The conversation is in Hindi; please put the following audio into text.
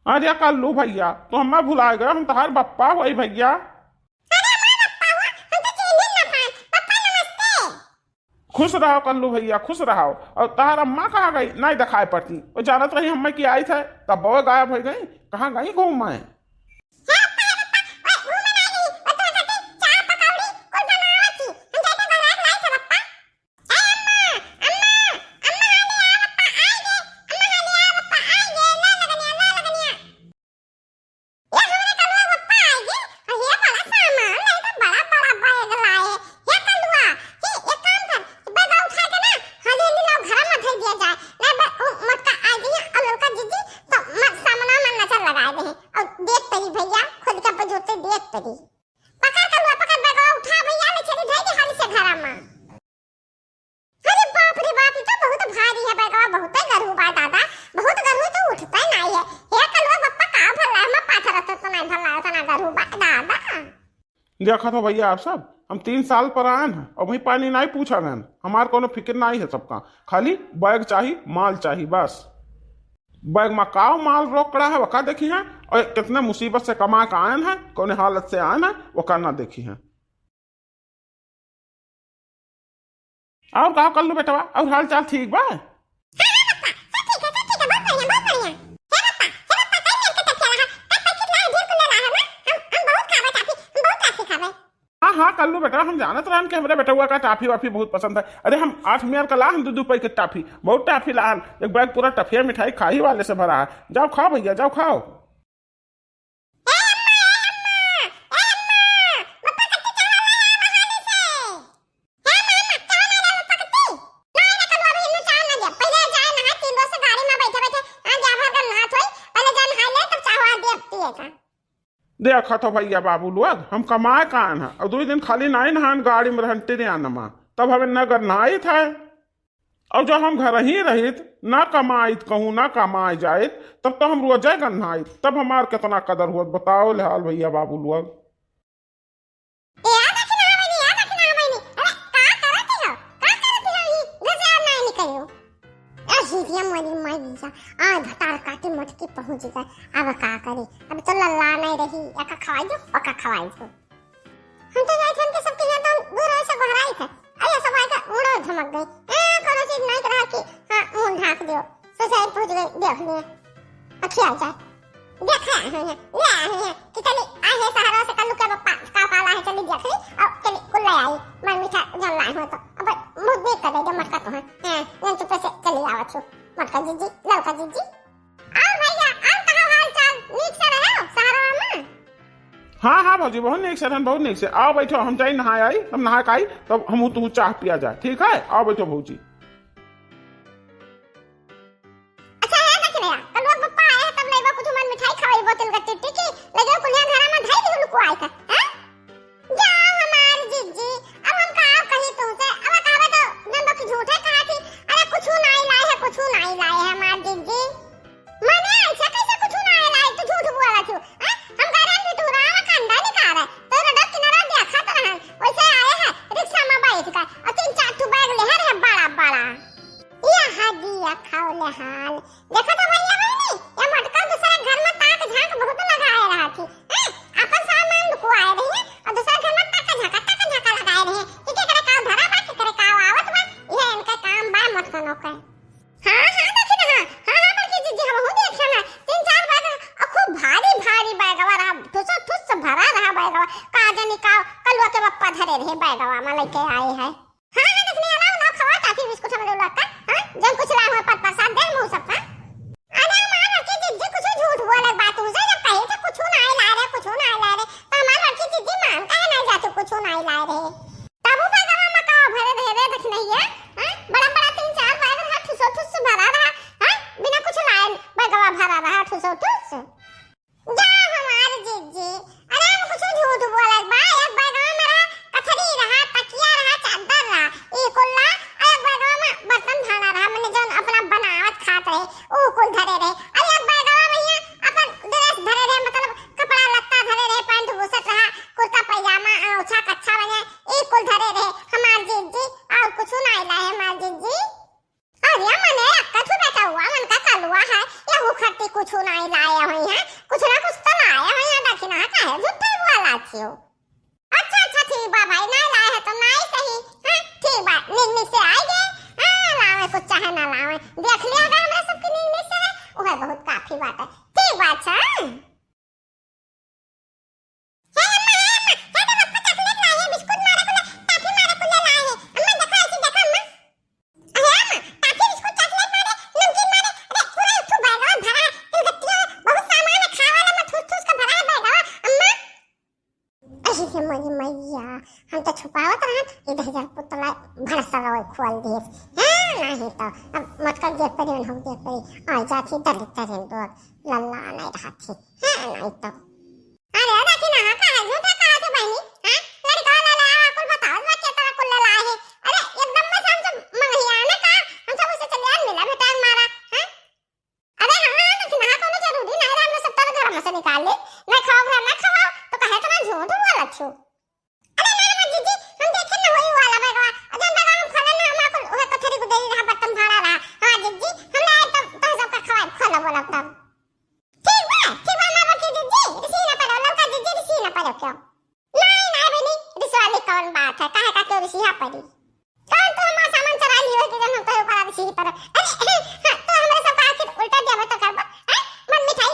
अरे कल्लू भैया तो हमें भुला गए, हम तुम्हारे बप्पा वही भैया। खुश रहो कल्लू भैया खुश रहो। और तार अम्मा कहाँ गई नहीं दिखाई पड़ती, वो जानत रही हमें की आई थे तब वो गायब हो गई, कहाँ गई घूमने? देखा तो भैया आप सब हम 3 साल पर आए हैं और वही पानी नहीं पूछा गए, हमारे को फिक्र नहीं है सबका, खाली बैग चाहिए माल चाहिए बस। बैग में काव माल रोकड़ा है वका देखी है, और कितने मुसीबत से कमा के आए हैं, कौन हालत से आए हैं वो करना देखी है। और कहा कर लो बेटा, और हाल चाल ठीक बा? हाँ कर लो बेटा, हम जानत रहन के हमारे बेटा हुआ का टाफी वाफी बहुत पसंद है। अरे हम 8 मिनट का लाहन 2 पैकेट के टाफी, बहुत टाफी लाहन, एक बैग पूरा टफिया मिठाई खाई वाले से भरा है। जाओ खाओ भैया जाओ खाओ। देखा तो भैया बाबू लोग हम कमाए कान है और 2 दिन खाली नहीं नहान गाड़ी में रहते नहीं आनमा, तब हमें नगर नहाई था। और जब हम घर ही रहित ना कमाई कहूँ ना कमाए जाए तब तो हम रोजे गन्हाई, तब हमार कितना कदर हुआ बताओ हाल भैया बाबू लोग। मटकी पहुंच गए, अब का करे, अब तो लल्ला नहीं रही, एका खवाई दो ओका खवाई दो। हम तो जाए थे उनके सबके यहाँ तो दूर से बहराई थे, अरे सब आए का उड़ो धमक गई, कोनो चीज नहीं रहा कि हाँ मुंह ढाक दियो, सोसाइटी पहुंच गई देख लिए अखिया जाए देखा है ले है कि चली आ है सहारा से कल्लू के पप्पा का काला है चली देख ली और चली कुल ले आई मन मीठा जल लाई हो तो अब मुंह देख कर दे मटका तो है ये चुप से चली आवत छु मटका जीजी लड़का जीजी और भैया और कहां हाल चाल नीक से रहो सहारा में। हाँ हाँ भौजी बहुत नीक से रहन बहुत नीक से आओ बैठो हम जाई नहाए आई हम नहा के आई तब हम तू चाह पिया जाए ठीक है आओ बैठो भौजी। अच्छा है देख लिया कल वो पप्पा आए तब लेबा कुछ मन मिठाई खवाई बोतल का टिट्टी की लगे कुलिया घर में धाई दी को आए का हैं जा हमार जीजी अब हम का कही तुमसे अब कहबे तो नंदो की झूठे कहा थी अरे कुछ नहीं लाए है कुछ नहीं लाए है हमार जीजी माने ऐसा कैसे कुछ नहीं लाए तू झूठ बोला तू हैं हम कह रहे हैं कि तू रावा कंधा नहीं खा रहा तो रडक किनारा देखा तो रहन वैसे आए है रिक्शा में बैठ कर और 3-4 ठू बैग ले है बड़ा बड़ा ये हदिया खाओ ले हाल देखो तो भैया बहनी ये मटका दूसरा घर में ताक झांक बहुत लगाए रहा थी हैं अपन सामान को आए रही है और दूसरा घर में ताक झांका लगाए रहे कि के करे काम धरा बा कि करे काम आवत बा ये इनका काम बा मत कनो के हां देखी ना हां बल्कि जीजी हम हो देख ना 3-4 बैग और खूब भारी भारी बैगवा रहा ठुस भरा रहा बैगवा का जानी का कलवा के पप्पा धरे रहे बैगवा में लेके आए है हां देखने आला ना खवा ताकि बिस्कुट हम लोग का हां जब कुछ ला हुआ पत प्रसाद दे मुंह सबका अरे हमार लड़की जीजी कुछ झूठ बोले बात उसे जब कहे थे कुछ नहीं ला रहे तो हमार लड़की जीजी मान का नहीं जाते कुछ नहीं ला रहे तब बैगवा में का भरे रहे देख नहीं है हां बड़ा 3-4 बैग रहा ठुस भरा रहा हां बिना कुछ लाए बैगवा भरा रहा ठुस जा हमार जीजी अरे हम कुछ झूठ बोले बा एक बैगवा में रहा कथरी रहा तकिया रहा चादर रहा ई कुल्ला एक बैगवा में बर्तन धाना रहा मैंने जौन अपना बनावत खात रहे ओ कुल धरे रहे अरे एक बैगवा में ये अपन ड्रेस धरे रहे मतलब कपड़ा लत्ता धरे रहे पैंट बुसट रहा कुर्ता पैजामा औछा कच्छा बने ई कुल धरे रहे हमार जीजी और कुछ नहीं लाए हमार जीजी अरे मने अक्का तो बैठा हुआ मन का कलवा है ये हुखटी कुछ नहीं लाए हुई है कुछ ना कुछ तो लाए हुई है देखना का है झूठे बोला छियो अच्छा ठीक बा भाई नहीं लाए है तो नहीं सही हां ठीक बा निन्नी से आए गए हां लावे कुछ चाहे ना लावे देख लिया अगर हमरा सबके निन्नी से है वो है बहुत काफी बात है ठीक बात है मैया हम तो छुपावत रहन इधर इधर पुतला भरसा गवे खोल दिए नहीं तो अब मत कर देख पर हम देख पर आ जाती दलित तरन दो लल्ला नहीं रहती नहीं तो अरे देखी ना का है झूठा का है बहनी हां लड़का लला कुल बताओ बच्चे तो कुल लला है अरे एकदम में हम सब मंगिया ना का हम सब उसे चले मिला बेटा मारा हां अरे हां देखी ना कोनो जरूरी नहीं हम सब तर घर में से निकाल ले मैं खाओ घर में खाओ तो कहे तो मैं झूठ बोला छु कौन बात है काहे का क्यों रिसिया पड़ी कौन तो हमारा सामान चरा लियो कि हम तो करा रिसी पर अरे हां तो हमरे सब आखिर उल्टा देबे तो करबो मन मिठाई